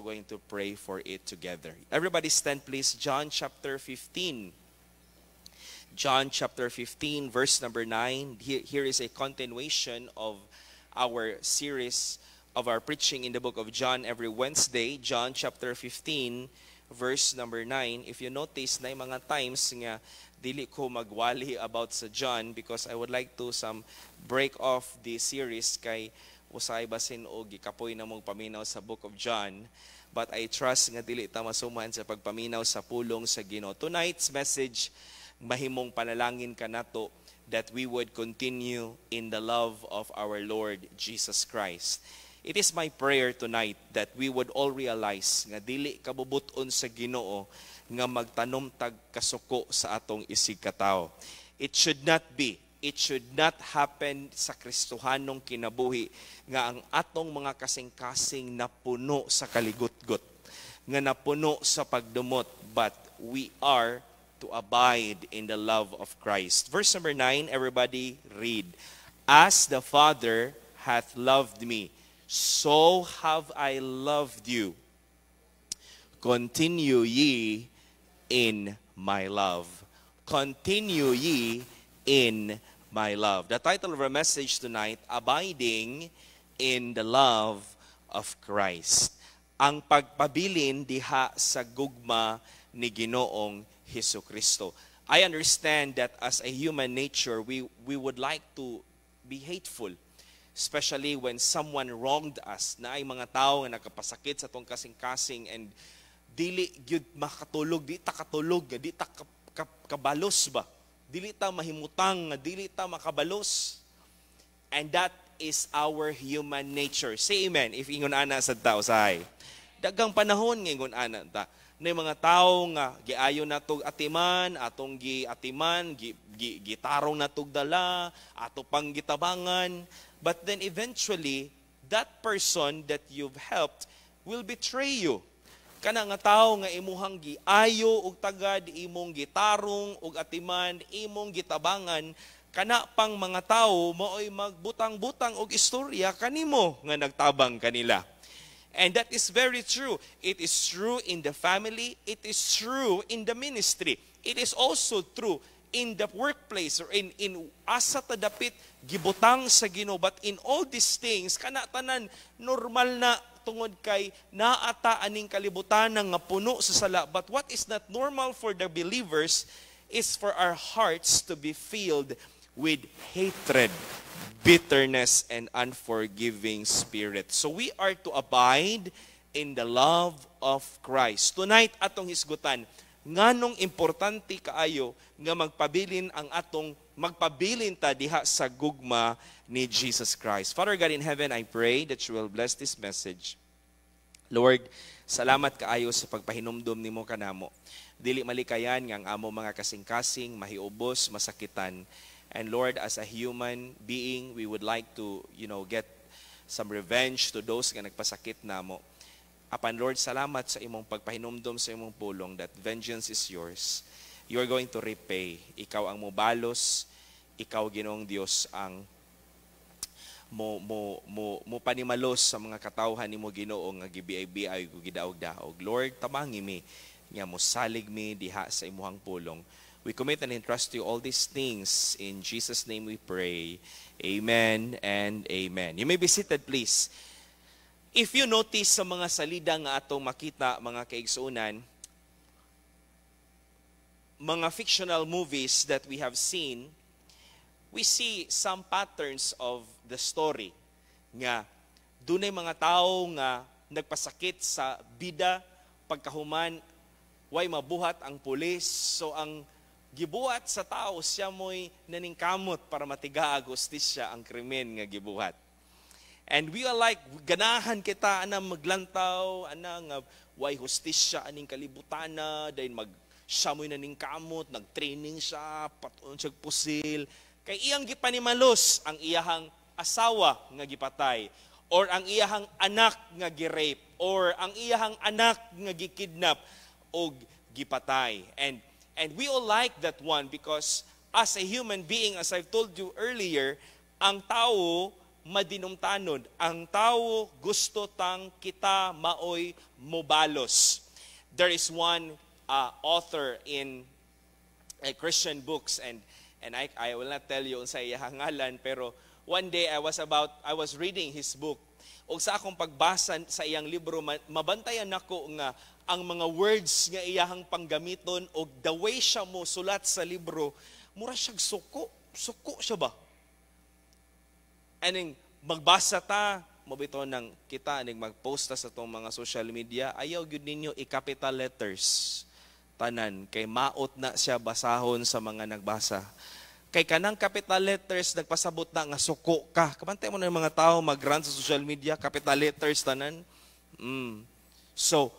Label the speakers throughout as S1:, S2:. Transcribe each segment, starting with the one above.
S1: going to pray for it together. Everybody stand please. John chapter 15. John chapter 15 verse number 9. Here is a continuation of our series of our preaching in the book of John every Wednesday. John chapter 15 verse number 9. If you notice na yung mga times nga dili ko magwali about sa John because I would like to break off the series kay usay basin og gikapoy na mong paminaw sa book of John. But I trust nga dili ta masuman sa pagpaminaw sa pulong sa Ginoo. Tonight's message, mahimong panalangin ka nato that we would continue in the love of our Lord Jesus Christ. It is my prayer tonight that we would all realize nga dili kabubuton sa Ginoo nga magtanom tag kasuko sa atong isig katawo. It should not happen sa Kristohanong kinabuhi nga ang atong mga kasing-kasing napuno sa kaligutgot, nga napuno sa pagdumot, but we are to abide in the love of Christ. Verse number 9, everybody read. As the Father hath loved me, so have I loved you. Continue ye in my love. Continue ye in my love. The title of our message tonight, Abiding in the Love of Christ. Ang pagpabilin diha sa gugma ni Ginoong Hesukristo. I understand that as a human nature, we would like to be hateful, especially when someone wronged us, na ay mga tao nga nakapasakit sa tong kasing-kasing and dili gyud makatulog, di ta katulog, di ta kabalos ba? Dili ta mahimutang, dili ta makabalos. And that is our human nature. Say amen if ingon ana sa tao sahay. Dagang panahon nga ingon ana ta. Na mga tao nga giayo natog atiman, atong giatiman, gitarong natog dala, ato pang gitabangan, but then eventually that person that you've helped will betray you. Kana nga tao nga imuhang giayo og tagad, imong gitarong og atiman, imong gitabangan, kana pang mga tao maoy magbutang-butang og istorya kanimo nga nagtabang kanila. And that is very true. It is true in the family, it is true in the ministry. It is also true in the workplace or in asa ta dapit gibutang sa Ginoo. But in all these things kana tanan normal na tungod kay naata aning kalibutan nga puno sa sala. But what is not normal for the believers is for our hearts to be filled with hatred, bitterness, and unforgiving spirit. So we are to abide in the love of Christ. Tonight atong hisgutan, nganong importante kaayo nga magpabilin ta diha sa gugma ni Jesus Christ. Father God in heaven, I pray that you will bless this message. Lord, salamat kaayo sa pagpahinumdum nimo kanamo. Dili malikayan nga ang amo mga kasing-kasing mahiubos, masakitan. And Lord, as a human being, we would like to, get some revenge to those nga nagpasakit namo. Apan Lord, salamat sa imong pagpahinumdum sa imong pulong that vengeance is yours. You are going to repay. Ikaw ang mobalos, ikaw Ginoong Dios ang mo panimalos sa mga katawhan nimo Ginoo nga gibiay-biay ug gidaog-daog. Lord, tabangi mi nga mo salig mi diha sa imong pulong. We commit and entrust to you all these things. In Jesus' name we pray. Amen and amen. You may be seated, please. If you notice sa mga salida nga atong makita, mga kaigsuunan, mga fictional movies that we have seen, we see some patterns of the story. Nga, dunay mga tao nga nagpasakit sa bida, pagkahuman, way mabuhat ang pulis. So ang gibuhat sa tao, siya mo'y naningkamot para matiga agustisya ang krimen nga gibuhat. And we are like, ganahan kita, ana maglantaw, ana nga way hustisya, aning kalibutana, dahil siya mo'y naningkamot, nagtraining siya, patuon siya pusil. Kay iyang gipanimalos ang iyahang asawa nga gipatay, or ang iyahang anak nga girape, or ang iyahang anak nga gikidnap, o gipatay. And we all like that one because as a human being, as I've told you earlier, ang tao madinumtanon, ang tao gusto tang kita maoy mobalos. There is one author in Christian books, and I will not tell you sa iyang ngalan, pero one day I was reading his book. O sa akong pagbasa sa iyang libro, mabantayan nako nga ang mga words nga iyahang panggamiton o the way siya mo sulat sa libro, mura siyang suko siya ba? Aning magbasa ta, mabito ng kita, aning magpost ta sa itong mga social media, ayaw gyud ninyo i-capital letters. Tanan, kay maot na siya basahon sa mga nagbasa. Kay kanang capital letters, nagpasabot na nga suko ka. Kapantay mo na yung mga tao mag-run sa social media, capital letters, tanan. So,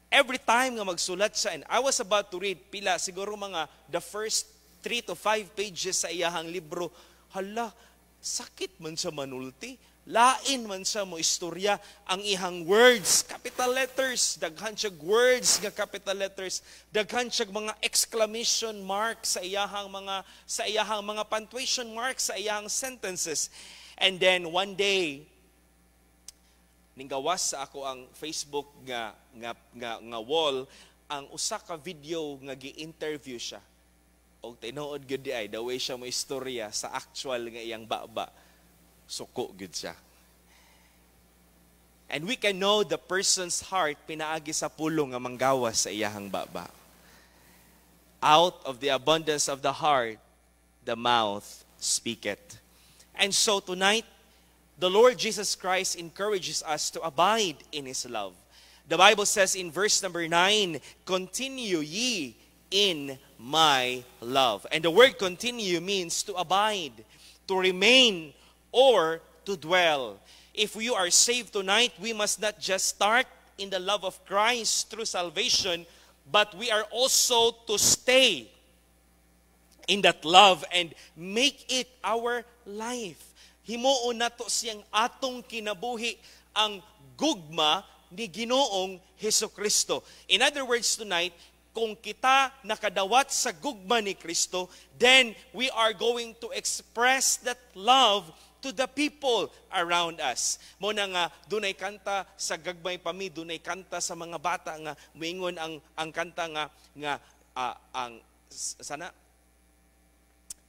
S1: every time nga magsulat siya, and I was about to read, pila, siguro mga the first 3 to 5 pages sa iyahang libro, hala, sakit man siya manulti. Lain man siya mo istorya, ang ihang words, capital letters, daghan siya words nga capital letters, daghan siya mga exclamation mark sa iyahang mga punctuation marks sa iyahang sentences. And then one day, ninggawas sa ako ang Facebook nga wall, ang usa ka video nga gi-interview siya. O tinuod gyud di ay the way siya mo istorya sa actual nga iyang baba. Suko gud siya. And we can know the person's heart pinaagi sa pulong nga manggawas sa iyahang baba. Out of the abundance of the heart, the mouth speaketh. And so tonight, the Lord Jesus Christ encourages us to abide in His love. The Bible says in verse number 9, continue ye in my love. And the word continue means to abide, to remain, or to dwell. If you are saved tonight, we must not just start in the love of Christ through salvation, but we are also to stay in that love and make it our life. Himuon nato siyang atong kinabuhi ang gugma ni Ginoong Hesukristo. In other words tonight, kung kita nakadawat sa gugma ni Kristo, then we are going to express that love to the people around us. Mo na nga dunay kanta sa gagmay pami, dunay kanta sa mga bata nga moingon ang kanta nga ang sana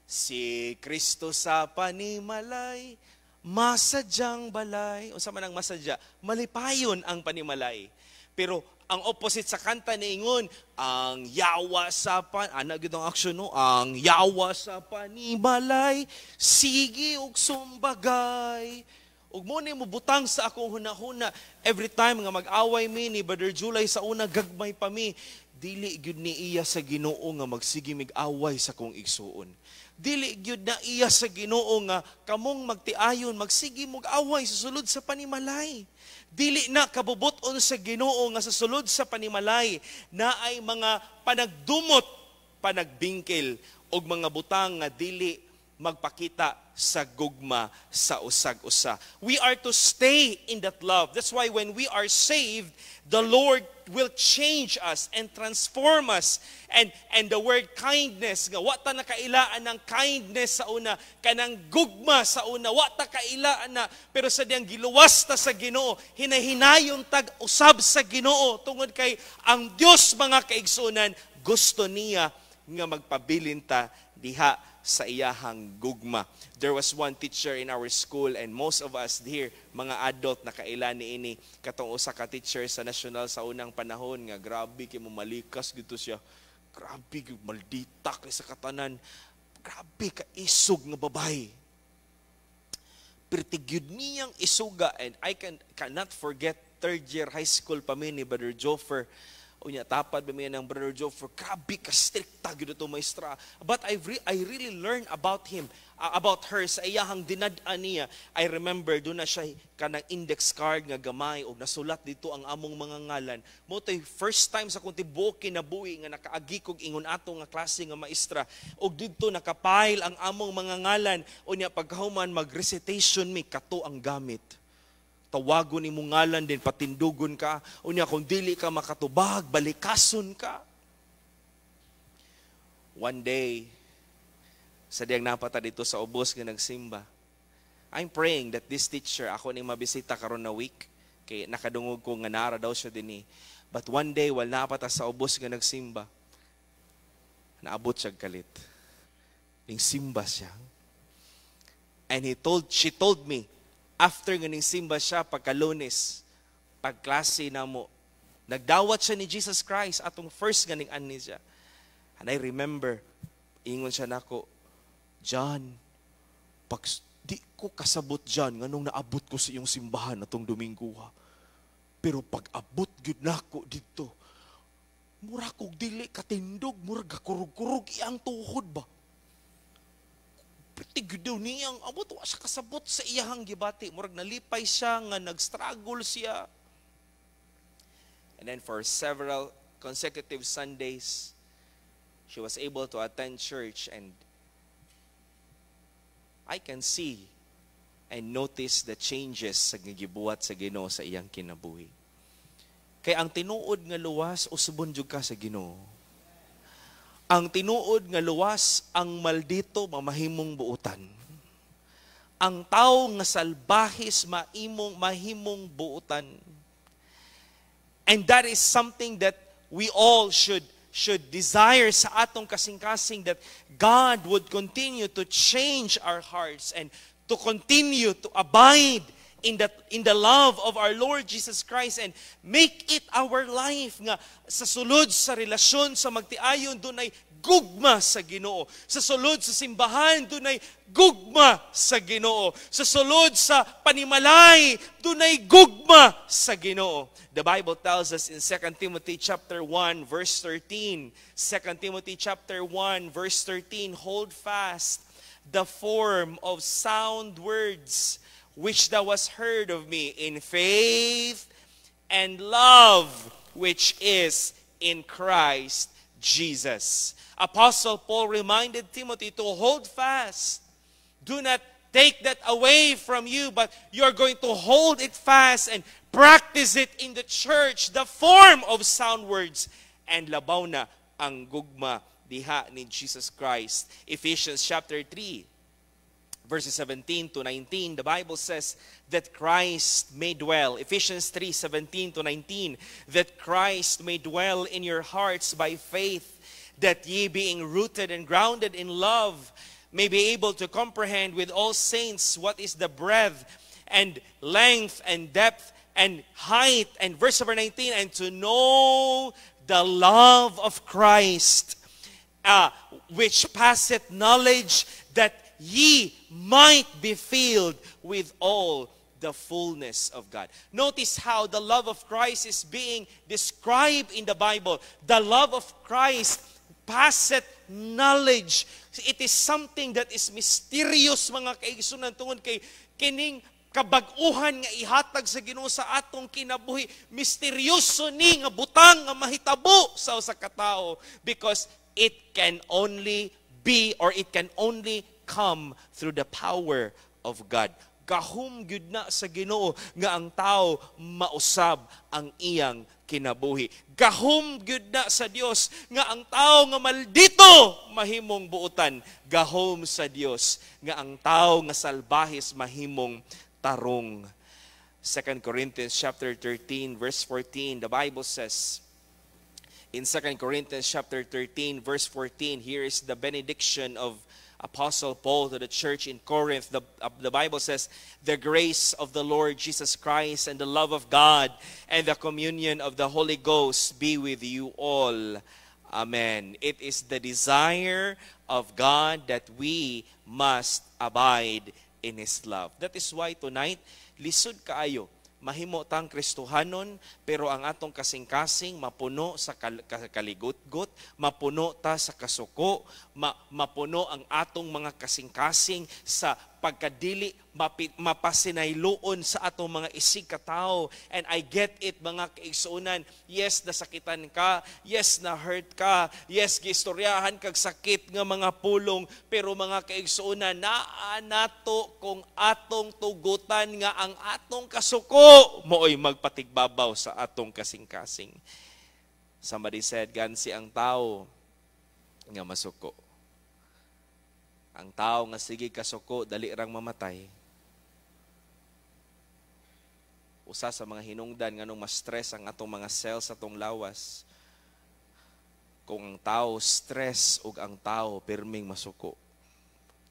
S1: si Kristo sa panimalay masadyang balay. Unsa man ang masadya? Malipayon ang panimalay. Pero ang opposite sa kanta niingon, ang yawa sa ana gyud ang aksyon no, ang yawa sa panimalay, sige og sumbagay. Ug mo ni mo butang sa akong hunahuna every time nga mag-away mi ni Brother July sa una gagmay pa mi, dili gyud ni iya sa Ginoo nga magsige mig-away sa kong igsuon. Dili gyud na iya sa Ginoo nga kamong magtiayon magsige mag-away sa sulod sa panimalay. Dili na kabubuton sa Ginoo nga sa sulod sa panimalay na ay mga panagdumot, panagbingkil og mga butang nga dili magpakita sa gugma sa usag-usa. We are to stay in that love. That's why when we are saved, the Lord will change us and transform us. And the word kindness, nga wata na kailaan ng kindness sa una, kanang gugma sa una, wata kailaan na, pero sa diyang giluwas ta sa Ginoo, hinahinayon tag usab sa Ginoo, tungod kay ang Dios mga kaigsunan, gusto niya nga magpabilin ta diha sa iyahang gugma. There was one teacher in our school, and most of us here, mga adult na kailan niini, katong usa ka teacher sa national sa unang panahon nga grabe kay mo malikas gito siya. Grabe maldita kay sa katanan. Grabe ka isog nga babay. Pertigyud niyang isuga, and I cannot forget third year high school pa mi ni Brother Joffer. Unya tapad ba mi ng Brother Joffer, grabe ka strikta gyud to maestra. But I really learned about him, about her sa iyahang dinad-an niya. I remember doon na siya kanang index card nga gamay og nasulat dito ang among mga ngalan. Mo tay first time sa kundi tibuok kinabuhi nga nakaagi kog ingon ato nga klase nga maestra. Og didto nakapile ang among mga ngalan. Unya pagkahuman mag-recitation mi kato ang gamit. Tawagon ni mong ngalan din, patindugon ka. Unya kung dili ka makatubag, balikason ka. One day, sa diyang napata dito sa ubos nga nagsimba, I'm praying that this teacher, ako ning mabisita karon na week, kay nakadungog ko nga nara daw siya din But one day, wala pa ta sa ubos nga nagsimba. Naabot siya kalit. Ning simba siya. And she told me, after nga ning simba siya, pagka-Lunes, pagklase na mo, nagdawat siya ni Jesus Christ atong first ganing ani siya. And I remember, ingon siya nako, John, pag di ko kasabot dyan, nganong naabot ko sa iyong simbahan atong Domingo ha. Pero pag abot gyud nako dito, mura kog dili katindog, mura gakurug-kurug iyang tuhod ba? Pretty good daw niyang abot, wa siya kasabot sa iyang gibati. Murag nalipay siya, nga nag-struggle siya. And then for several consecutive Sundays, she was able to attend church, and I can see and notice the changes sa gibuhat sa Ginoo sa iyang kinabuhi. Kay ang tinuod nga luwas, usbon jud ka sa Ginoo. Ang tinuod nga luwas, ang maldito mamahimong buutan. Ang tao nga salbahis mahimong buutan. And that is something that we all should desire sa atong kasing-kasing, that God would continue to change our hearts and to continue to abide in the love of our Lord Jesus Christ and make it our life nga sa sulod sa relasyon sa magtiayon dunay gugma sa Ginoo. Sa sulod sa simbahan dunay gugma sa Ginoo. Sa sulod sa panimalay dunay gugma sa Ginoo. The Bible tells us in 2 Timothy chapter 1 verse 13, 2 Timothy chapter 1 verse 13, hold fast the form of sound words which thou hast heard of me in faith and love which is in Christ Jesus. Apostle Paul reminded Timothy to hold fast. Do not take that away from you, but you're going to hold it fast and practice it in the church, the form of sound words. And labaw na ang gugma diha ni Jesus Christ. Ephesians chapter 3, verses 17 to 19, the Bible says that Christ may dwell, Ephesians 3, 17 to 19, that Christ may dwell in your hearts by faith, that ye being rooted and grounded in love, may be able to comprehend with all saints what is the breadth and length and depth and height, and verse number 19, and to know the love of Christ, which passeth knowledge, that ye might be filled with all the fullness of God. Notice how the love of Christ is being described in the Bible. The love of Christ passeth knowledge. It is something that is mysterious, mga kaigsunan, tungod kay kining kabag-uhan nga ihatag sa Ginoo sa atong kinabuhi. Misteryoso ni nga butang nga mahitabo sa usa ka tawo, because it can only be, or it can only come through the power of God. Gahom gyud na sa Ginoo nga ang tao mausab ang iyang kinabuhi. Gahom gyud na sa Dios nga ang tao nga maldito mahimong buutan. Gahom sa Dios nga ang tao nga salbahis mahimong tarong. 2 Corinthians chapter 13 verse 14, the Bible says, in 2 Corinthians chapter 13 verse 14, here is the benediction of Apostle Paul to the church in Corinth. The Bible says, the grace of the Lord Jesus Christ and the love of God and the communion of the Holy Ghost be with you all. Amen. It is the desire of God that we must abide in His love. That is why tonight, lisod kaayo. Mahimo tang Kristohanon, pero ang atong kasing-kasing mapuno sa kaligut-gut, mapuno ta sa kasuko, mapuno ang atong mga kasing-kasing sa pagkadili, mapasinayloon sa atong mga isig katao. And I get it, mga kaigsuunan. Yes, nasakitan ka. Yes, na-hurt ka. Yes, gistoryahan kag sakit nga mga pulong. Pero mga kaigsuunan, naa nato kung atong tugutan nga ang atong kasuko mooy magpatigbabaw sa atong kasing-kasing. Somebody said, gansi ang tao nga masuko. Ang tao nga sige kasuko, dali rang mamatay. usa sa mga hinungdan nganong ma-stress ang atong mga cells sa atong lawas. Kung ang tao stress ug ang tao pirming masuko.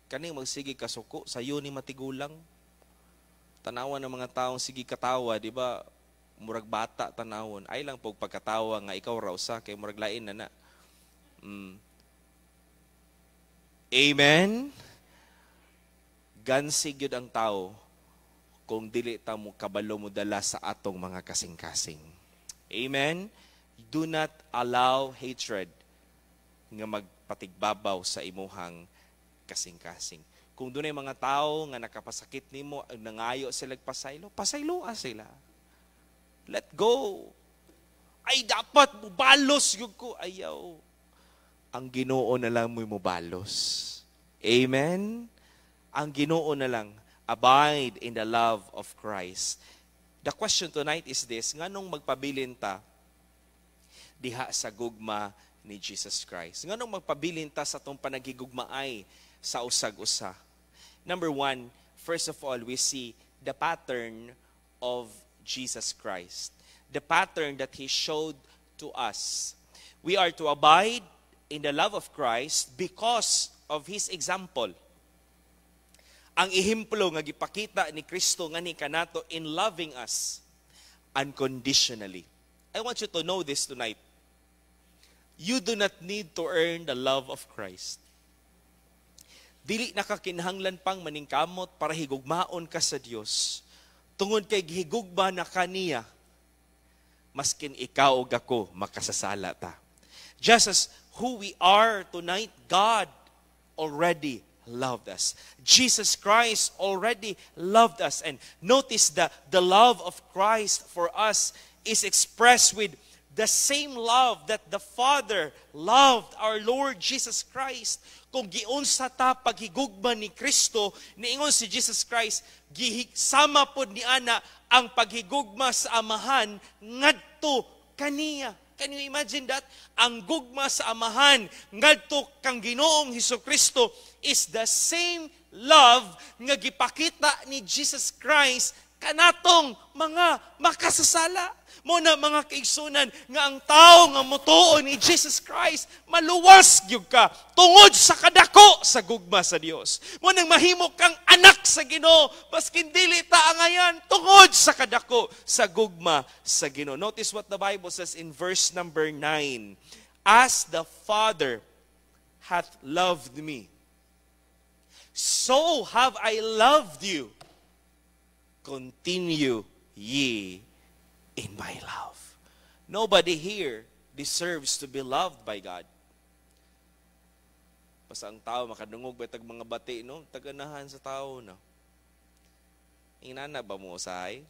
S1: Kani magsige kasuko sayo ni matigulang. Tanawan ng mga taong sige katawa, di ba? Murag bata tanawon. Ay lang pog pagkatawa nga ikaw raw sa kay murag lain na. Amen. Gansig yun ang tao kung dili ta mo kabalo mo dala sa atong mga kasing-kasing. Amen. Do not allow hatred nga magpatigbabaw sa imuhang kasing-kasing. Kung dunay mga tao nga nakapasakit nimo, nangayo sila pasaylo, pasayloa sila. Let go. Ay dapat mubalos yun ko. Ayaw. Ang Ginoo na lang mo mubalos. Amen. Ang Ginoo na lang, abide in the love of Christ. The question tonight is this, nganong magpabilin ta diha sa gugma ni Jesus Christ? Nganong magpabilin ta sa itong panagigugmaay sa usag-usa? Number one, first of all, we see the pattern of Jesus Christ. The pattern that He showed to us. We are to abide in the love of Christ because of His example. Ang ihimplo nga gipakita ni Kristo nga ni kanato in loving us unconditionally. I want you to know this tonight. You do not need to earn the love of Christ. Dili nakakinahanglan pang maningkamot para higugmaon ka sa Dios. Tungod kay gihigugma na kaniya, maskin ikaw ug ako makasasala ta. Just as who we are tonight, God already loved us. Jesus Christ already loved us. And notice that the love of Christ for us is expressed with the same love that the Father loved our Lord Jesus Christ. Kung giunsa ta paghigugma ni Kristo, niingon si Jesus Christ, sama pod ni ana ang paghigugma sa Amahan ngadto kaniya. Can you imagine that? Ang gugma sa Amahan ngadto kang Ginoong Hesukristo is the same love nga gipakita ni Jesus Christ kanatong mga makasasala. Mo na mga kaigsunan nga ang tao nga motuon ni Jesus Christ maluwas gyud ka tungod sa kadako sa gugma sa Dios. Mo nang mahimo kang anak sa Ginoo maskin dili ta angayan tungod sa kadako sa gugma sa Ginoo. Notice what the Bible says in verse number 9. As the Father hath loved me, so have I loved you. Continue ye in my love. Nobody here deserves to be loved by God. Basta ang tao makadungog ba tag mga bati, no? Taganahan sa tao, no? Inana ba mo usahay?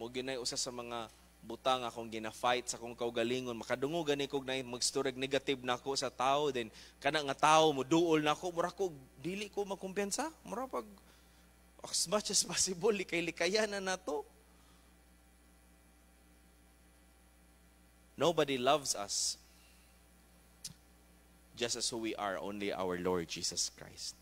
S1: Mo ginay usa sa mga butang akong gina-fight sa akong kaugalingon, makadungog gani kog na magsturag negative nako sa tao, then kana nga tao mo duol nako, mura ko dili ko makumpiyansa, mura pag as much as possible, likay-likayan na to. Nobody loves us just as who we are, only our Lord Jesus Christ.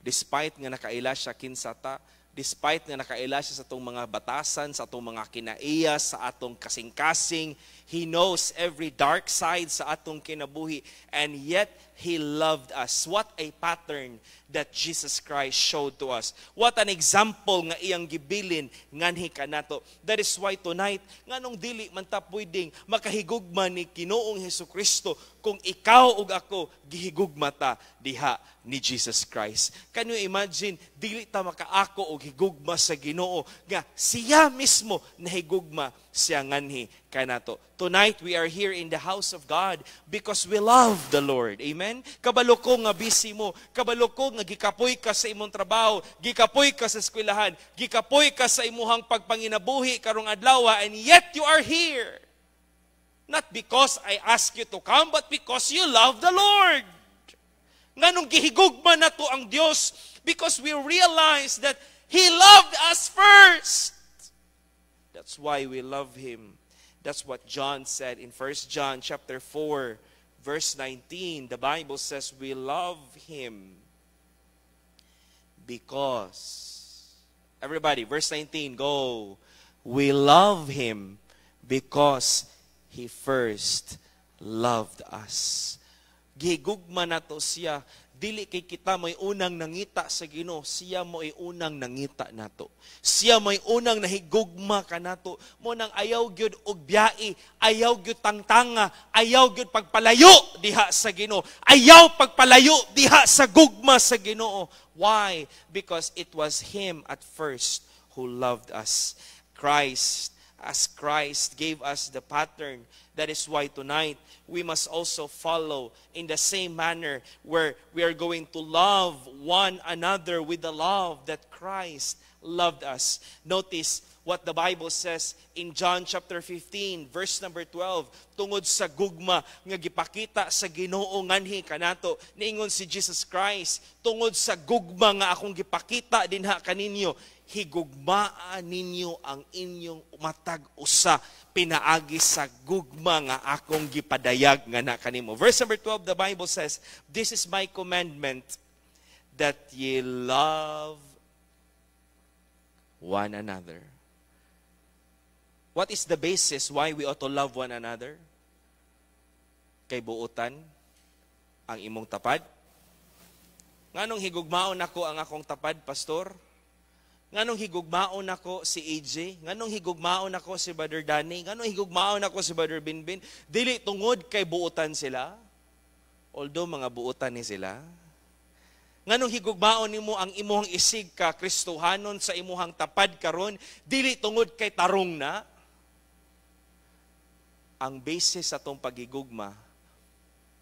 S1: Despite nga nakaila siya kinsata, despite nga nakaila siya sa atong mga batasan, sa atong mga kinaiya, sa atong kasing-kasing, He knows every dark side sa atong kinabuhi, and yet He loved us. What a pattern that Jesus Christ showed to us. What an example nga iyang gibilin nganhi kanato. That is why tonight, nganong dili man ta pwedeng makahigugma ni Ginoong Hesukristo kung ikaw ug ako gihigugma ta diha ni Jesus Christ. Can you imagine, dili ta makaako og higugma sa Ginoo nga siya mismo nahigugma siya nganhi kanato. Tonight we are here in the house of God because we love the Lord. Amen? Kabalo ko nga busy mo, kabalo ko nga gikapoy ka sa imong trabaho, gikapoy ka sa eskwelahan, gikapoy ka sa imuhang pagpanginabuhi karong adlaw, and yet you are here. Not because I ask you to come, but because you love the Lord. Nganong gihigugma na to ang Dios because we realize that He loved us first. That's why we love Him. That's what John said in 1 John chapter 4, verse 19. The Bible says we love Him because, Everybody, verse 19, go. We love Him because He first loved us. Gihigugma na to siya. Dili kay kita mo'y unang nangita sa Ginoo, siya mo'y unang nangita nato. Siya mo'y unang nahigugma ka nato. Mo nang ayaw gyud og biyae, ayaw gyud tangtanga, ayaw gyud pagpalayo diha sa Ginoo. Ayaw pagpalayo diha sa gugma sa Ginoo. Why? Because it was Him at first who loved us. As Christ gave us the pattern, that is why tonight we must also follow in the same manner where we are going to love one another with the love that Christ loved us. Notice what the Bible says in John chapter 15, verse number 12. Tungod sa gugma nga gipakita sa Ginoo nganhi kanato, niingon si Jesus Christ, tungod sa gugma nga akong gipakita dinha kaninyo, higugmaan ninyo ang inyong matag usa pinaagi sa gugma nga akong gipadayag nga na kanimo. Verse number 12, the Bible says, this is my commandment, that ye love one another. What is the basis why we ought to love one another? Kay buutan ang imong tapad. Nganong higugmaon ako ang akong tapad, pastor? Nganong higugmaon ako si AJ? Nganong higugmaon ako si Brother Danny? Nganong higugmaon ako si Brother Binbin? Dili tungod kay buutan sila. Although mga buutan ni sila. Nganong higugmaon nimo ang imuhang isig ka Kristohanon sa imuhang tapad karon, dili tungod kay tarong na. Ang basis sa tong pagigugma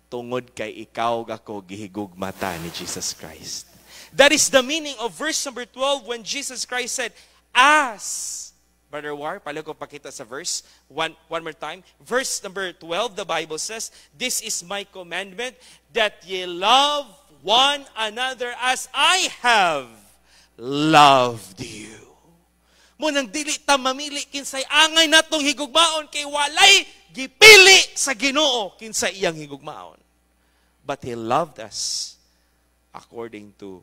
S1: tungod kay ikaw gako gihigugma ta ni Jesus Christ. That is the meaning of verse number 12 when Jesus Christ said, as, Brother War, pala ko pakita sa verse, one more time. Verse number 12, the Bible says, this is my commandment, that ye love one another as I have loved you. Munang dili ta mamili kinsay angay natong higugmaon kay walay gipili sa Ginoo kinsay iyang higugmaon. But He loved us according to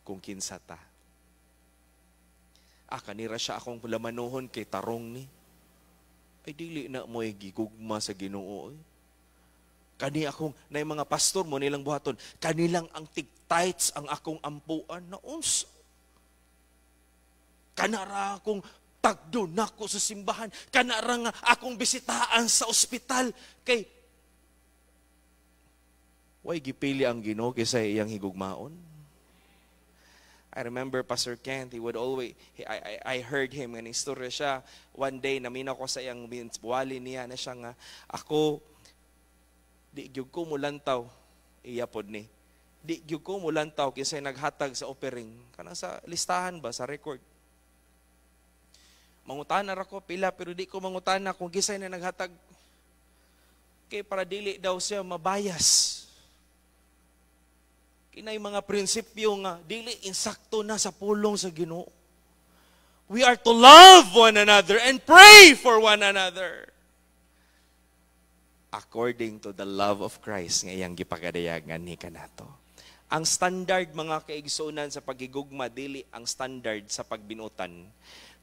S1: kung kinsa ta. Kanira siya akong lamanuhon kay tarong ni. Ay dili na mo gigugma sa Ginoo. Kani akong na mga pastor mo nilang buhaton, kanilang ang tig-tights ang akong ampuan na uns. Kanara akong tagdo nako sa simbahan, kanara nga akong bisitaan sa ospital kay way gipili ang Ginoo kaysa iyang higugmaon. I remember Pastor Kent, he would always, I heard him, nga istorya siya, one day, naminaw ko sa iyang buwali niya, na siya nga, ako, di gyud ko mulantaw, iyapod ni, di gyud ko mulantaw, kisay naghatag sa offering, kanang sa listahan ba, sa record. Mangutanar ako, pila, pero di ko mangutanar kung kisay na naghatag, kay para dili daw siya mabayas. Kinay mga prinsipyo nga dili insakto na sa pulong sa Ginoo. We are to love one another and pray for one another according to the love of Christ nga iyang gipagadayagan ni kanato. Ang standard mga kaigsunan sa pagigugma dili ang standard sa pagbinutan,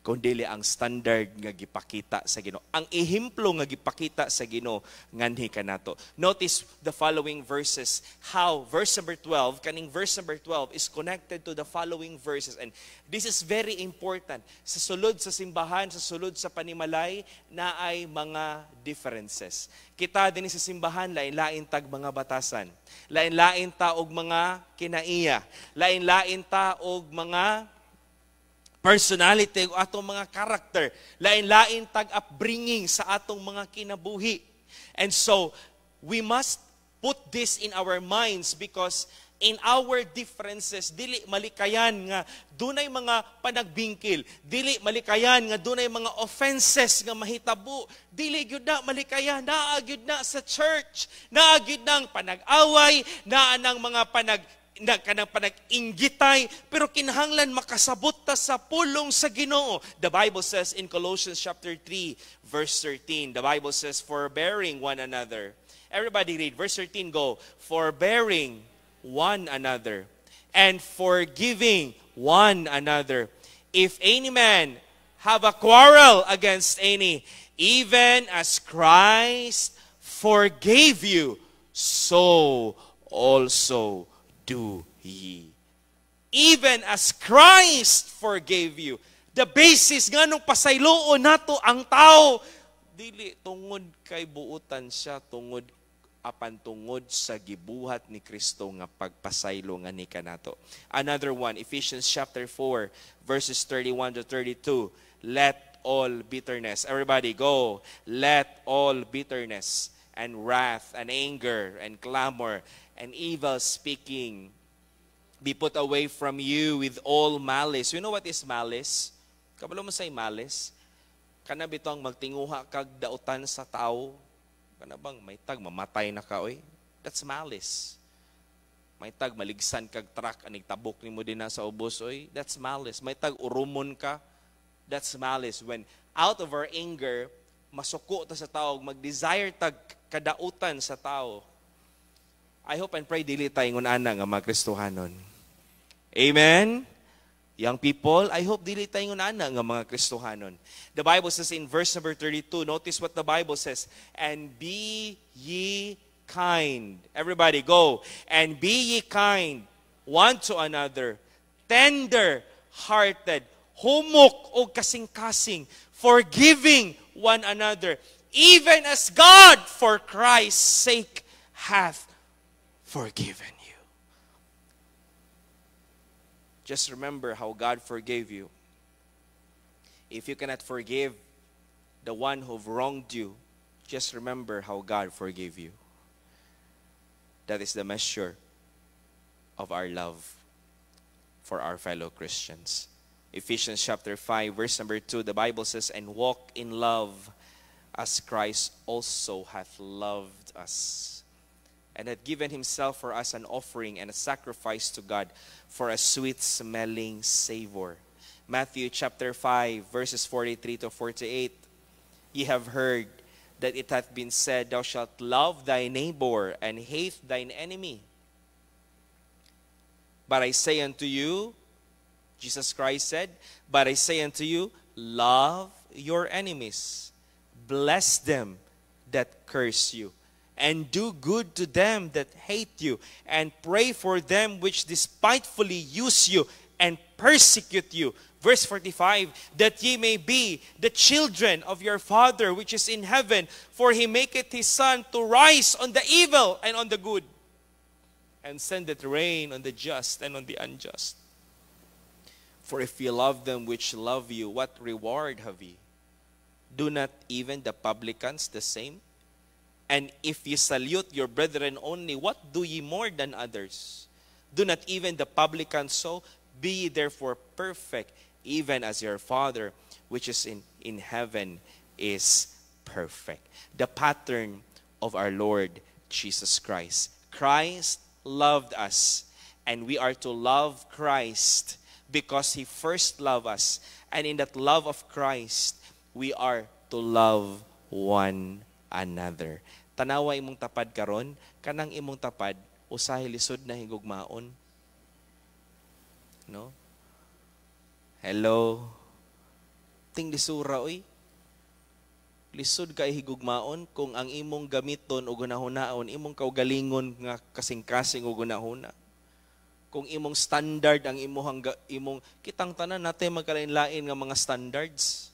S1: kundi ang standard nga gipakita sa Ginoo. Ang ehemplo nga gipakita sa Ginoo nganhi kanato. Notice the following verses, how verse number 12, kaning verse number 12 is connected to the following verses, and this is very important. Sa sulod sa simbahan, sa sulod sa panimalay, na ay mga differences. Kita din sa simbahan, lain-lain tag mga batasan. Lain-lain ta og mga kinaiya. Lain-lain ta og mga personality, o atong mga character, lain-lain tag upbringing sa atong mga kinabuhi. And so, we must put this in our minds because in our differences, dili malikayan nga dunay mga panagbingkil, dili malikayan nga dunay mga offenses nga mahitabo, dili gyud na malikayan, naa gyud na sa church, naa gyud nang panag-away, naa nang mga kanang panag-inggitay, pero kinahanglan makasabot ta sa pulong sa Ginoo. The Bible says in Colossians chapter 3, verse 13, the Bible says, forbearing one another. Everybody read, verse 13, go. Forbearing one another, and forgiving one another. if any man have a quarrel against any, even as Christ forgave you, so also do ye. Even as Christ forgave you. The basis nga nung pasayloon nato ang tao, dili tungod kay buutan siya, tungod apan tungod sa gibuhat ni Kristo nga pagpasaylo nga ni kanato. Another one, Ephesians chapter 4, verses 31 to 32. Let all bitterness, everybody go, let all bitterness and wrath and anger and clamor and evil speaking be put away from you with all malice. You know what is malice? Kabalo mo say malice? Kana bitong magtinguha kag dautan sa tao. Kana bang may tag mamatay na ka oy? That's malice. May tag maligsan kag truck anig tabok nimo dinha sa ubos oy? That's malice. May tag urumon ka. That's malice. When out of our anger, masuko ta sa tao, mag-desire tag kadautan sa tao. I hope and pray dili tayo ngunana nga mga Kristohanon. Amen? Young people, I hope dili tayo ngunana nga mga Kristohanon. The Bible says in verse number 32, notice what the Bible says, and be ye kind. Everybody go. And be ye kind one to another, tender-hearted, humok o kasing-kasing, forgiving one another, even as God for Christ's sake hath forgiven you. Just remember how God forgave you. If you cannot forgive the one who wronged you, just remember how God forgave you. That is the measure of our love for our fellow Christians. Ephesians chapter 5, verse number 2, the Bible says, and walk in love as Christ also hath loved us, and hath given himself for us an offering and a sacrifice to God for a sweet-smelling savor. Matthew chapter 5, verses 43 to 48, ye have heard that it hath been said, thou shalt love thy neighbor and hate thine enemy. But I say unto you, Jesus Christ said, but I say unto you, love your enemies, bless them that curse you, and do good to them that hate you, and pray for them which despitefully use you and persecute you. Verse 45, that ye may be the children of your Father which is in heaven, for he maketh his sun to rise on the evil and on the good, and sendeth rain on the just and on the unjust. For if ye love them which love you, what reward have ye? Do not even the publicans the same? And if ye salute your brethren only, what do ye more than others? Do not even the publicans so? Be ye therefore perfect, even as your Father which is in heaven is perfect. The pattern of our Lord Jesus Christ. Christ loved us, and we are to love Christ because he first loved us. And in that love of Christ, we are to love one another. Tanawa imong tapad karon, kanang imong tapad usahay lisod na higugmaon. No? Hello. Ting lisura oy. Lisod kay higugmaon kung ang imong gamiton o gunahunaon, imong kaugalingon nga kasing-kasing o gunahuna. Kung imong standard ang imong kitang tanan natin magkalain-lain nga mga standards.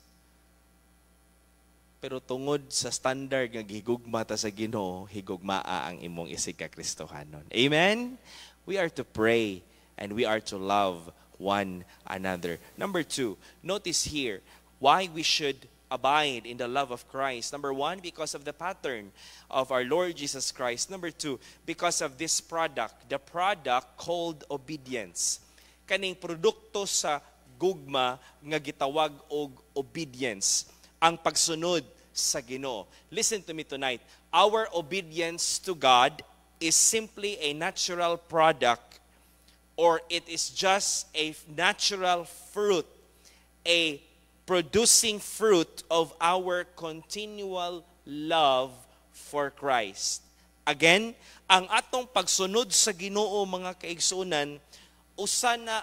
S1: Pero tungod sa standard nga gihigugma ta sa Ginoo, higugmaa ang imong isig ka Kristohanon. Amen? We are to pray and we are to love one another. Number 2, notice here why we should abide in the love of Christ. Number 1, because of the pattern of our Lord Jesus Christ. Number 2, because of this product, the product called obedience. Kaning produkto sa gugma nga gitawag og obedience, ang pagsunod sa Ginoo. Listen to me tonight. Our obedience to God is simply a natural product, or it is just a natural fruit, a producing fruit of our continual love for Christ. Again, ang atong pagsunod sa Ginoo mga kaigsunan, usa na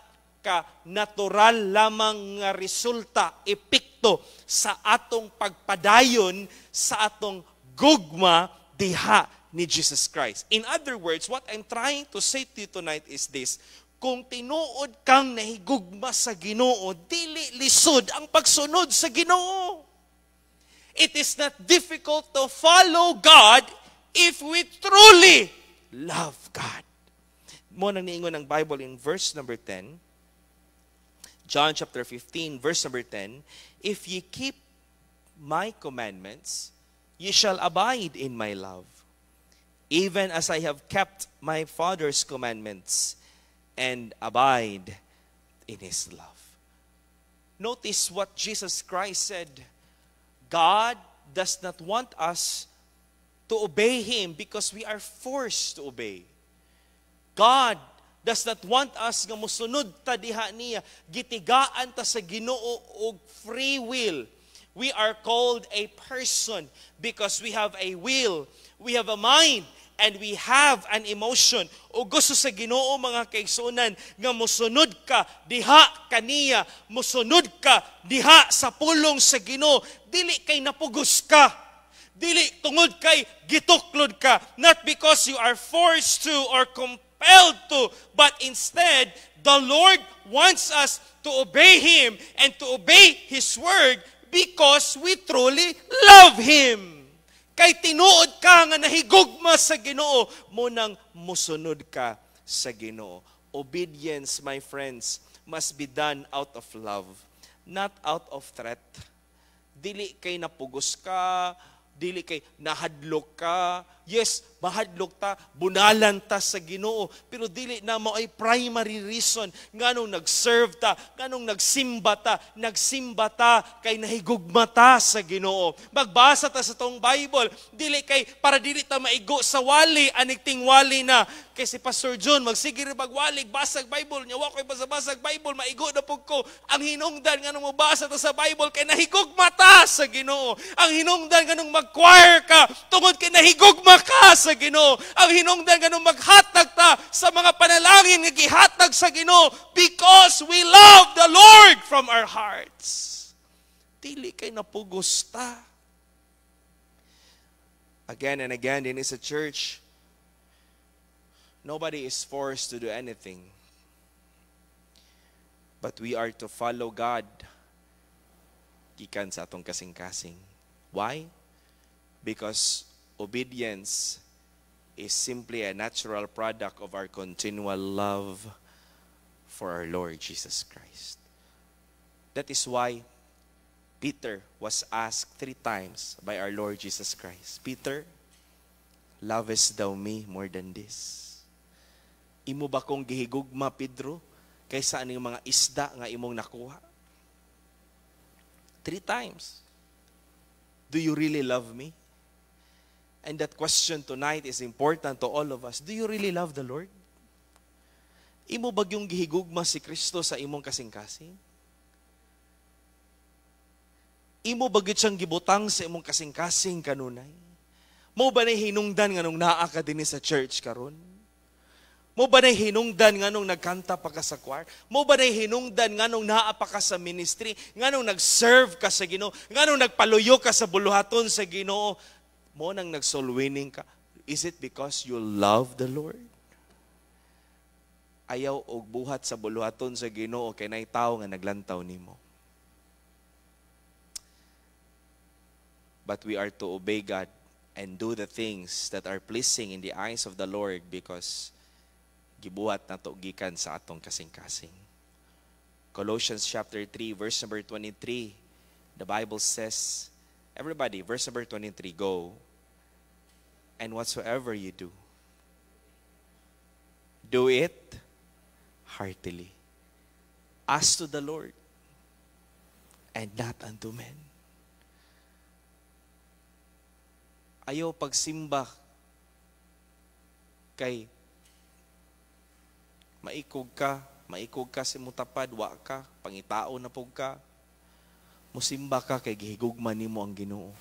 S1: pinaka-natural lamang nga resulta, epekto sa atong pagpadayon sa atong gugma diha ni Jesus Christ. In other words, what I'm trying to say to you tonight is this: kung tinuod kang nahigugma sa Ginoo, dili lisod ang pagsunod sa Ginoo. It is not difficult to follow God if we truly love God. Mo nang niingon ang Bible in verse number 10, John chapter 15, verse number 10, if ye keep my commandments, ye shall abide in my love, even as I have kept my Father's commandments and abide in His love. Notice what Jesus Christ said. God does not want us to obey Him because we are forced to obey. God does not want us nga mosunod ta diha niya, gitigaan ta sa Ginoo og free will. We are called a person because we have a will, we have a mind, and we have an emotion. O gusto sa Ginoo mga kaigsunan nga mosunod ka diha kaniya, mosunod ka diha sa pulong sa Ginoo, dili kay napugos ka. Dili tungod kay gituklod ka, not because you are forced to or compelled to, but instead, the Lord wants us to obey Him and to obey His word because we truly love Him. Kay tinuod ka nga nahigugma sa Ginoo, munang musunod ka sa Ginoo. Obedience, my friends, must be done out of love, not out of threat. Dili kay napugos ka, dili kay nahadlok ka. Yes, mahadlok ta, bunalan ta sa Ginoo, pero dili na mo ay primary reason nganong nag-serve ta, nganong nagsimba ta kay nahigugma ta sa Ginoo. Magbasa ta sa tong Bible, dili kay para dili ta maigo sa wali, anigting wali na. Kay si Pastor John magsigir magwalig basag Bible nya, wa koy basag Bible, maigo na pug ko. Ang hinungdan nganong mabasa ta sa Bible kay nahigugma ta sa Ginoo. Ang hinungdan nganong mag-choir ka tungod kay nahigugma ka sa Ginoo. Ang hinungdan ganun maghatag ta sa mga panalangin nga gihatag sa Ginoo because we love the Lord from our hearts. Dili kay napugos ta. Again and again, din is a church, nobody is forced to do anything. But we are to follow God gikan sa atong kasing-kasing. Why? Because obedience is simply a natural product of our continual love for our Lord Jesus Christ. That is why Peter was asked 3 times by our Lord Jesus Christ, Peter, lovest thou me more than this? Imo ba kong gihigugma, Pedro, kaysa aning mga isda nga imong nakuha? 3 times. Do you really love me? And that question tonight is important to all of us. Do you really love the Lord? Imo ba yung gihigugma si Kristo sa imong kasing-kasing? Imo ba gyud siyang gibutang sa imong kasing-kasing kanunay? Mo ba nay hinungdan nganong naa ka dinhi sa church karon? Mo ba nay hinungdan nganong nagkanta pa ka sa choir? Mo ba nay hinungdan nganong naa pa ka sa ministry? Nganong nag-serve ka sa Ginoo? Nganong nagpaluyo ka sa buluhaton sa Ginoo? Mo nang nag-soul winning ka, is it because you love the Lord? Ayaw og buhat sa buluhaton sa Ginoo kay nay tawo nga naglantaw nimo. But we are to obey God and do the things that are pleasing in the eyes of the Lord because gibuhat nato gikan sa atong kasing-kasing. Colossians chapter 3 verse number 23, the Bible says, everybody, verse number 23, go. And whatsoever you do, do it heartily, as to the Lord, and not unto men. Ayaw pagsimba kay maikog ka sa mutapad, wa ka, pangitao na pug ka. Musimba ka kay gihigugma nimo ang Ginoo.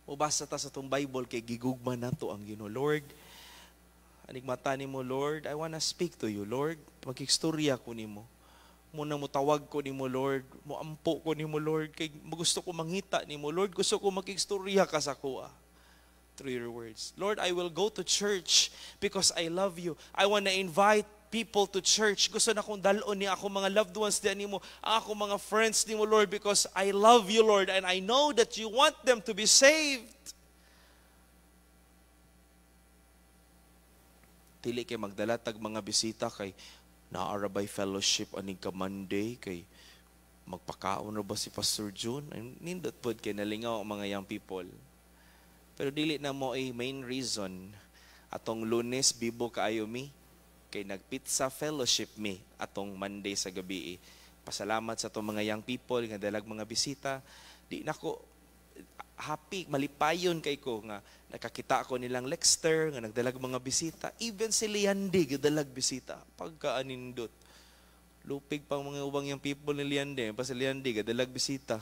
S1: Mubasa ta sa tong Bible kay gigugma nato ang Ginoo. Lord, Anig mata nimo, Lord, I wanna speak to you, Lord. Magkikstorya ko nimo. Muna mo tawag ko nimo, Lord. Muampo ko nimo, Lord. Kay gusto ko mangita nimo, Lord. Gusto ko magkikstorya ka sa kuha. Through your words. Lord, I will go to church because I love you. I wanna invite people to church. Gusto na kong dalon ni ako mga loved ones diyan nimo, ako mga friends nimo, Lord, because I love you, Lord, and I know that you want them to be saved. Dili kay magdala tag mga bisita kay naarabay fellowship aning ka Monday kay magpakaon ra ba si Pastor June? Nindot pod kay nalingaw ang mga young people. Pero dili na mo ay main reason atong Lunes bibo kaayo mi kay nagpizza fellowship mi atong Monday sa gabi. Pasalamat sa atong mga young people nga dalag mga bisita. Di nako happy, malipayon kay ko nga nakakita ako nilang Lexter nga nagdalag mga bisita. Even si Liandi gadalag bisita. Pagkaanindot. Lupig pang mga ubang yung people ni Liandi. Pa si Liandi gadalag bisita.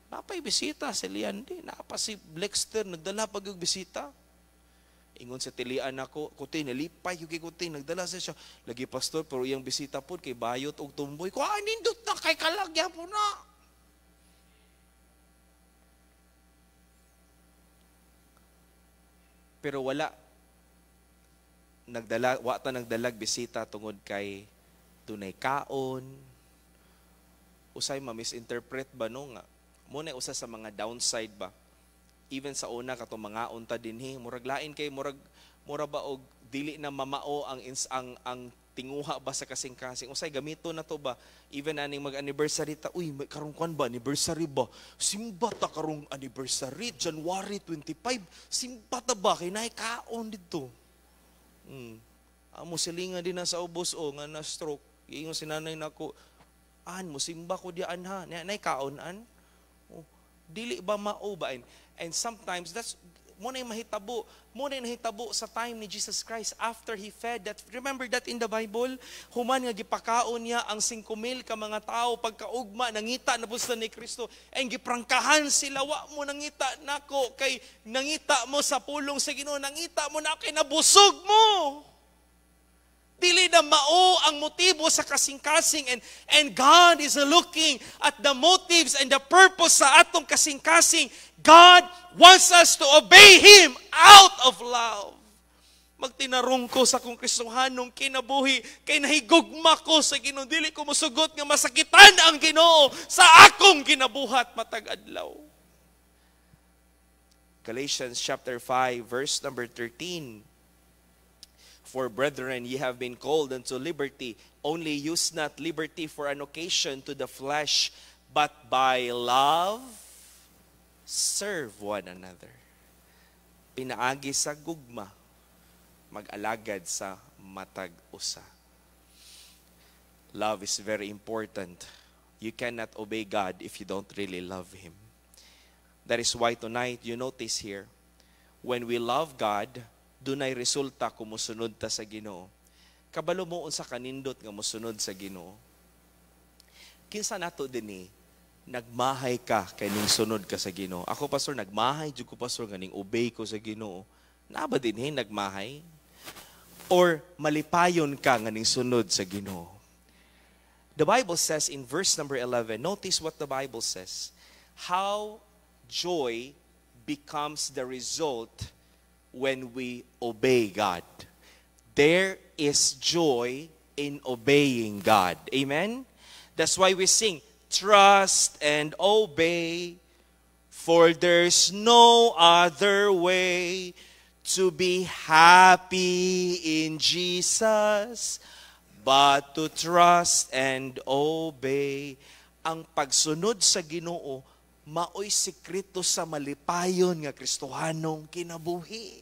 S1: Napay bisita si Liandi. Napa si Lexter nagdala pag yung bisita. Ingon sa tilian ako, kuti, nalipay yung kuti, nagdala siya. Lagi pastor, pero yung bisita po, kay bayot o tumboy ko, nindot na, kay kalagya po na. Pero wala, wata nagdalag bisita tungod kay tunay kaon. Usay ma-misinterpret ba no nga? Muna usa sa mga downside ba? Even sa una katong mga unta dinhi murag lain kay mura ba og dili na mamao ang tinguha ba sa kasing-kasing usay gamito na to ba even aning mag-anniversary ta uy karong kwan ba anniversary ba simba ta karong anniversary January 25 simba ta ba kay naay kaon didto amo silingan din na sa ubos nga na stroke ingon si nanay nako mo simba ko diyan ha naay kaon dili ba mao ba and sometimes that's muna yung mahitabo sa time ni Jesus Christ after He fed that. Remember that in the Bible? Human nga gipakaon niya ang 5,000 ka mga tao pagkaugma nangita na busta ni Kristo and giprangkahan sila wa mo nangita nako kay nangita mo sa pulong sa Ginoo nangita mo na kay nabusog mo. Dili na mao ang motibo sa kasing-kasing and God is looking at the motives and the purpose sa atong kasing-kasing. God wants us to obey Him out of love. Magtinarong ko sa kong Kristohanong kinabuhi kay nahigugma ko sa Ginoo. Dili ko musugot nga masakitan ang Ginoo sa akong kinabuhat matag adlaw. Galatians chapter 5 verse number 13. For brethren, ye have been called unto liberty. Only use not liberty for an occasion to the flesh, but by love, serve one another. Pinaagi sa gugma, mag-alagad sa matag usa. Love is very important. You cannot obey God if you don't really love Him. That is why tonight, you notice here, when we love God, dunay resulta kung musunod ta sa Ginoo. Kabalo mo unsa kanindot nga musunod sa Ginoo. Kinsa nato dinhi nagmahay ka kay ning sunod ka sa Ginoo. Ako pastor nagmahay jud ko pastor ganing obey ko sa Ginoo. Na ba dinhi nagmahay? Or malipayon ka nga ning sunod sa Ginoo. The Bible says in verse number 11, notice what the Bible says. How joy becomes the result when we obey God. There is joy in obeying God. Amen? That's why we sing, trust and obey, for there's no other way to be happy in Jesus but to trust and obey. Ang pagsunod sa Ginoo maoy sekreto sa malipayon nga Kristohanong kinabuhi.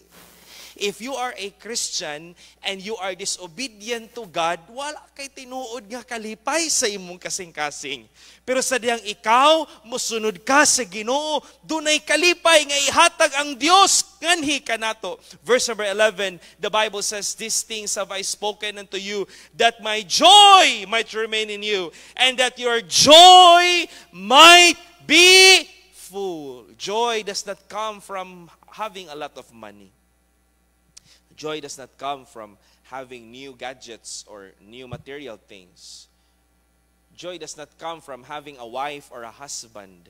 S1: If you are a Christian and you are disobedient to God, wala kay tinuod nga kalipay sa imong kasing-kasing. Pero sa diyang ikaw, musunod ka sa Ginoo, dunay kalipay nga ihatag ang Dios nganhi kanato. Verse number 11, the Bible says, these things have I spoken unto you, that my joy might remain in you, and that your joy might be full. Joy does not come from having a lot of money. Joy does not come from having new gadgets or new material things. Joy does not come from having a wife or a husband.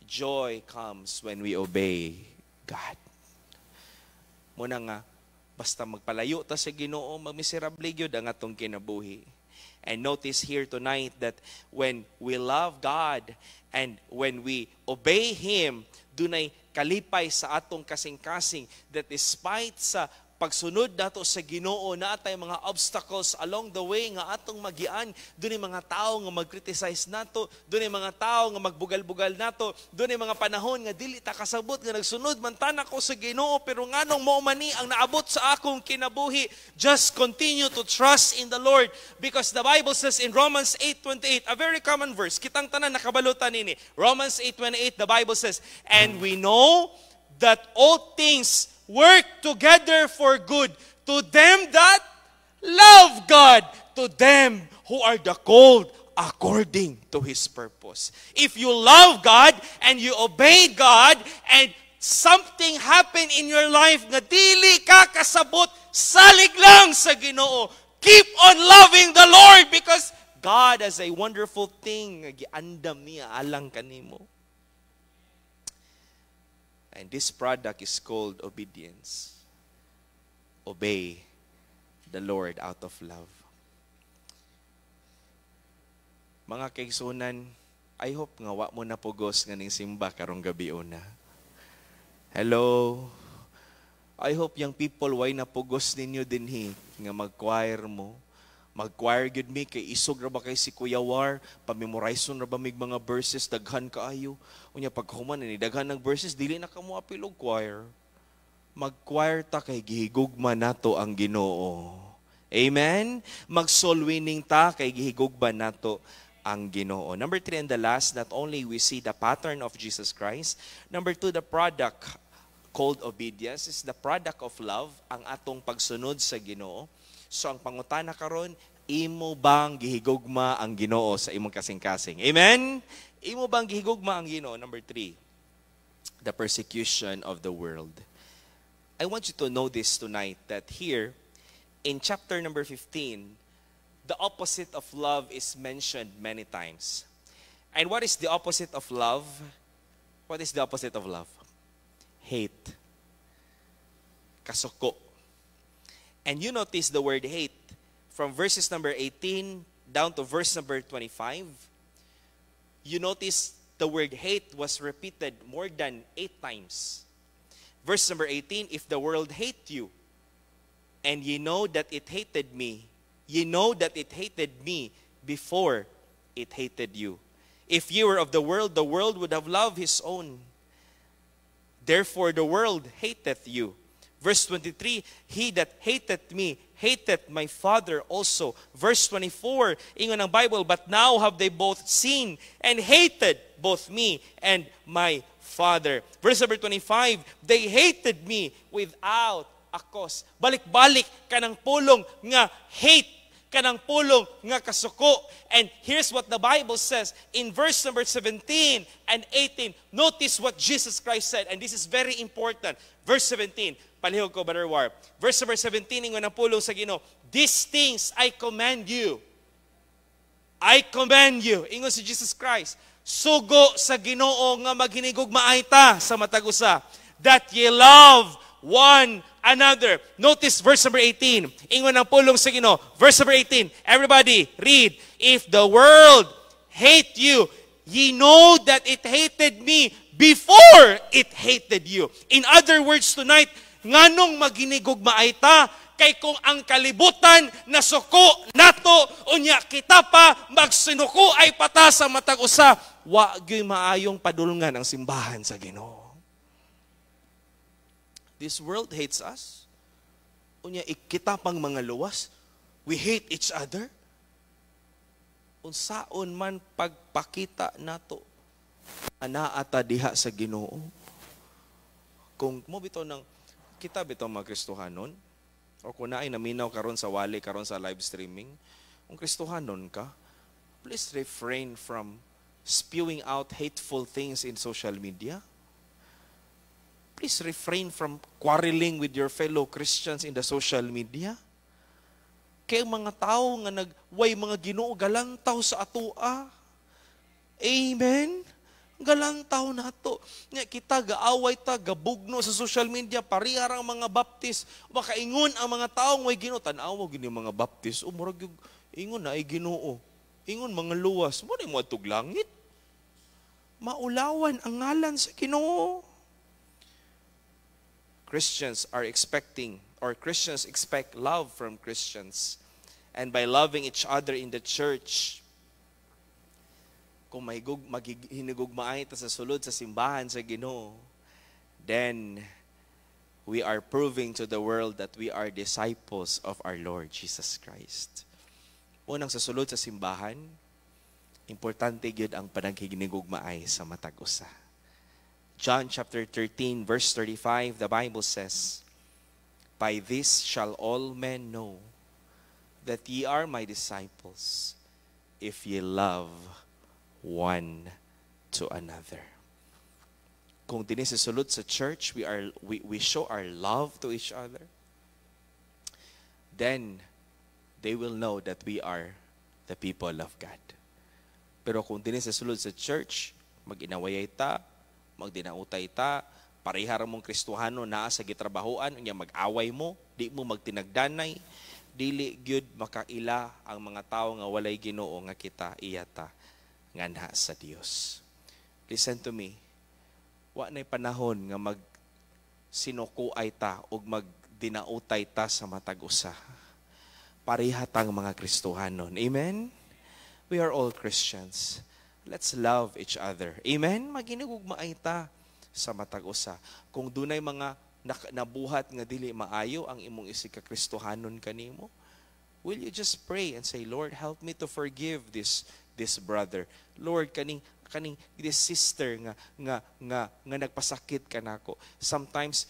S1: Joy comes when we obey God. Muna nga, basta magpalayo ta sa Ginoo, magmiserable gyud ang atong kinabuhi. And notice here tonight that when we love God and when we obey Him, dunay kalipay sa atong kasing-kasing that despite sa pagsunod nato sa Ginoo na atay mga obstacles along the way nga atong magian, dunay mga tao nga mag-criticize nato, dunay mga tao nga magbugal-bugal nato, dunay mga panahon nga dili ta kasabot nga nagsunod man ta nako sa Ginoo pero nganong mao man ni ang naabot sa akong kinabuhi. Just continue to trust in the Lord because the Bible says in Romans 8:28, a very common verse, kitang tanan nakabalutan nini. Romans 8:28, the Bible says, and we know that all things work together for good to them that love God, to them who are the called according to His purpose. If you love God and you obey God and something happen in your life nga dili ka kasabot, salig lang sa Ginoo. Keep on loving the Lord because God has a wonderful thing nga giandam niya alang kanimo. And this product is called obedience. Obey the Lord out of love. Mga kaigsunan, I hope nga wa mo na pugos nga ning simba karong gabi una. Hello? I hope yung people way na pugos ninyo dinhi nga mag-choir mo. Mag-choir gud mi kay isog ra ba kay si Kuya War, pamemorize ra ba mig mga verses daghan kaayo. Unya paghuman ni daghan ng verses dili na kamo apil og choir. Mag-choir ta kay gihigugma nato ang Ginoo. Amen. Mag-soul winning ta kay gihigugma nato ang Ginoo. Number 3 and the last, not only we see the pattern of Jesus Christ, number 2, the product called obedience is the product of love, ang atong pagsunod sa Ginoo. So ang pangutana karon, imo bang gihigugma ang Ginoo sa imong kasing-kasing? Amen? Imo bang gihigugma ang Ginoo? Number 3, the persecution of the world. I want you to know this tonight that here in chapter number 15, the opposite of love is mentioned many times. And what is the opposite of love? What is the opposite of love? Hate. Kasuko. And you notice the word hate from verses number 18 down to verse number 25. You notice the word hate was repeated more than 8 times. Verse number 18, if the world hate you, and ye know that it hated me, ye know that it hated me before it hated you. If ye were of the world would have loved his own. Therefore the world hateth you. Verse 23, he that hateth me, hateth my Father also. Verse 24, ingon ang Bible, but now have they both seen and hated both me and my Father. Verse number 25, they hated me without a cause. Balik-balik kanang pulong nga hate, kanang pulong nga kasuko. And here's what the Bible says in verse number 17 and 18. Notice what Jesus Christ said, and this is very important. Verse 17, palihog ko, Brother War. Verse number 17, ingon ang pulong sa Ginoo, these things I command you. I command you. Ingon si Jesus Christ, sugo sa Ginoo nga maghinigugmaay ta sa matag usa, that ye love one another. Notice verse number 18. Ingon ang pulong sa Ginoo. Verse number 18. Everybody, read. If the world hate you, ye know that it hated me before it hated you. In other words tonight, nganong maghinigugmaay ta, kay kung ang kalibutan na suko nato, unya kita pa magsinuko ay pata sa matag usa, wa gyud maayong padulngan ang simbahan sa Ginoo. This world hates us. Unya kita pang mga luwas, we hate each other. Unsaon man pagpakita nato ana ata diha sa Ginoo. Kung mo bitaw ng kita bitaw mga Kristohanon, o kung naay naminaw karon sa wali, karon sa live streaming, kung Kristohanon ka, please refrain from spewing out hateful things in social media. please refrain from quarreling with your fellow Christians in the social media. Kaya mga tao nga nagway mga Ginoo galantaw sa atoa. Amen? Galantaw na to. Kita gaaway ta, gabugno sa social media, parihar ang mga baptist. Makaingon ang mga taong way Ginoo. Tanawa gini mga baptist. Murag yung ingon na ay Ginoo. Ingon mga luwas. Muna mo atog langit. Maulawan ang ngalan sa Ginoo. Christians expect love from Christians. And by loving each other in the church, kung hinigugmaay ta sa sulod sa simbahan sa Ginoo, then we are proving to the world that we are disciples of our Lord Jesus Christ. Unang sa sulod sa simbahan, importante gyud ang panaghinigugmaay sa matag usa. John chapter 13 verse 35, the Bible says, "By this shall all men know that ye are my disciples, if ye love one to another." Kung dinisisulod sa church, we show our love to each other, then they will know that we are the people of God. Pero kung dinisisulod sa church, mag-inawayay ta, magdinautay ta, parihar mong Kristohano naa sa gitrabahoan, unya mag-away mo, di mo magtinagdanay, dili gyud makaila ang mga tao nga walay Ginoo nga kita iyata nganha sa Dios. Listen to me. Wa nay panahon nga mag sinukuay ta ug magdinautay ta sa matag usa. Parihatang mga Kristohanon. Amen. We are all Christians. Let's love each other. Amen? Maginugmaay ta sa matag usa. Kung dunay mga nabuhat nga dili maayo ang imong isikakristohanon kanimo, will you just pray and say, Lord, help me to forgive this brother. Lord, kaning this sister nga nagpasakit kanako. Sometimes,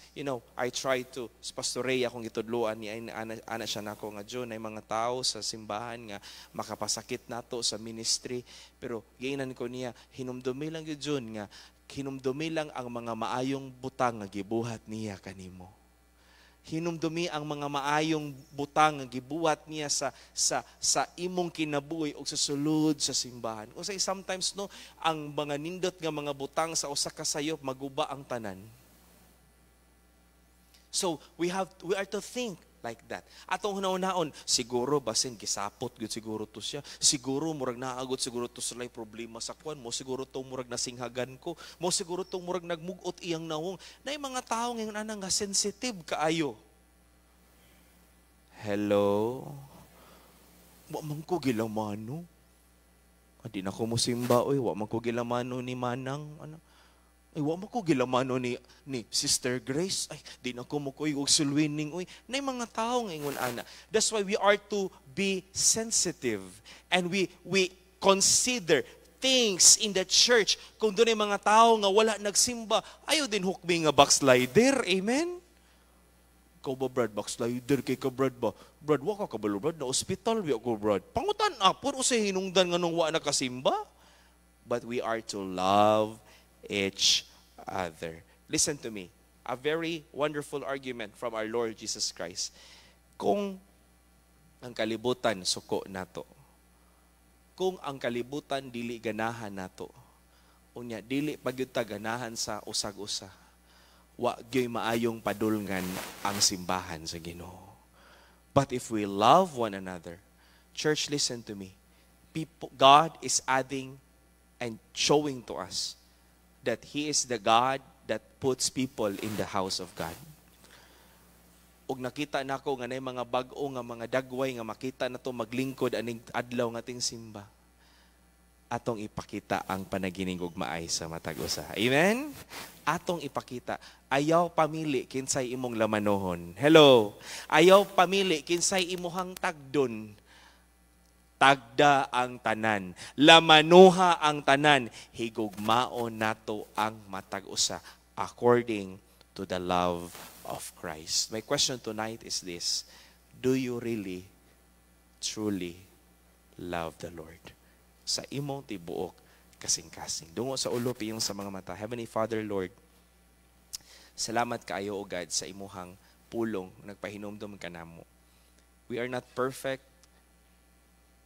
S1: I try to pastoreya kung itudloan ni ana siya nako nga John ay mga tao sa simbahan nga makapasakit nato sa ministry, pero giinan ko niya hinumdumi lang gyud John nga hinumdumi lang ang mga maayong butang nga gibuhat niya kanimo. Hinumdumi ang mga maayong butang nga gibuhat niya sa imong kinabuhi o sa sulod sa simbahan. O say sometimes ang mga nindot nga mga butang sa usa ka sayop maguba ang tanan. So we are to think like that. Atong hunaon-hunaon, siguro basin gisapot gud siguro to siya. Siguro murag naagot siguro to sulay problema sa kwan mo, siguro to murag nasinghagan ko. Mo siguro to murag nagmugot iyang nawong. Nay mga tawo ngayon ana nga sensitive kaayo. Hello. Wa man ko gilamano. Adi na ko mo simba oy, wa man ko gilamano ni Manang ano. Ay, wa man ko gilamano ni Sister Grace. Ay, di na ko mo koy og sulwining oy. Nay mga tawo ngayon ana. That's why we are to be sensitive and we consider things in the church. Kung doon ay mga tao nga wala nagsimba, ayaw din hukmi nga backslider. Amen? Ikaw ba, Brad? Backslider kay ka, Brad ba? Brad, wa ka kabalo, Brad? Na hospital, wa ko, Brad. Pangutan apor o sa hinungdan nga nung wa nakasimba. But we are to love each other. Listen to me. A very wonderful argument from our Lord Jesus Christ. Kung ang kalibutan suko nato, kung ang kalibutan dili ganahan nato, unya dili pagyud ta ganahan sa usag-usa, wa gyoy maayong padulngan ang simbahan sa Ginoo. But if we love one another, church, listen to me. God is adding and showing to us that He is the God that puts people in the house of God. Ug nakita nako nga nay mga bag-o nga mga dagway nga makita nato maglingkod aning adlaw nga ating simba. Atong ipakita ang panaginigugmaay sa matag usa. Amen? Atong ipakita. Ayaw pamili kinsay imong lamanohon. Hello. Ayaw pamili kinsay imuhang tagdon. Tagda ang tanan. Lamanuha ang tanan. Higugmao nato ang matag usa according to the love of Christ. My question tonight is this: do you really, truly love the Lord? Sa imong tibuok, kasing-kasing. Dungo sa ulo piyong sa mga mata. Heavenly Father, Lord, Salamat kaayo, O God, sa imuhang pulong nagpahinumdum kanamo. We are not perfect.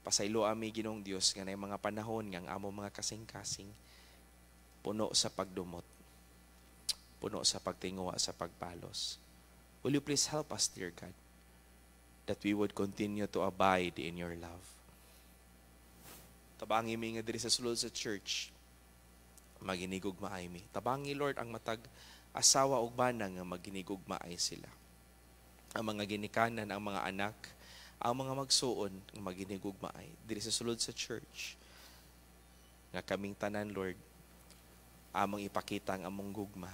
S1: Pasaylo ami Ginoong Dios nga nay mga panahon nga ang amo mga kasing-kasing puno sa pagdumot, puno sa pagtinguha sa pagpalos. Will you please help us, dear God, that we would continue to abide in your love. Tabangi mi nga diri sa sulod sa church, maginigugmaay mi. Tabangi, Lord, ang matag asawa ug bana nga maginigugmaay sila. Ang mga ginikanan, ang mga anak, ang mga magsuon nga maginigugmaay diri sa sulod sa church. Nga kaming tanan, Lord, among ipakita ang among gugma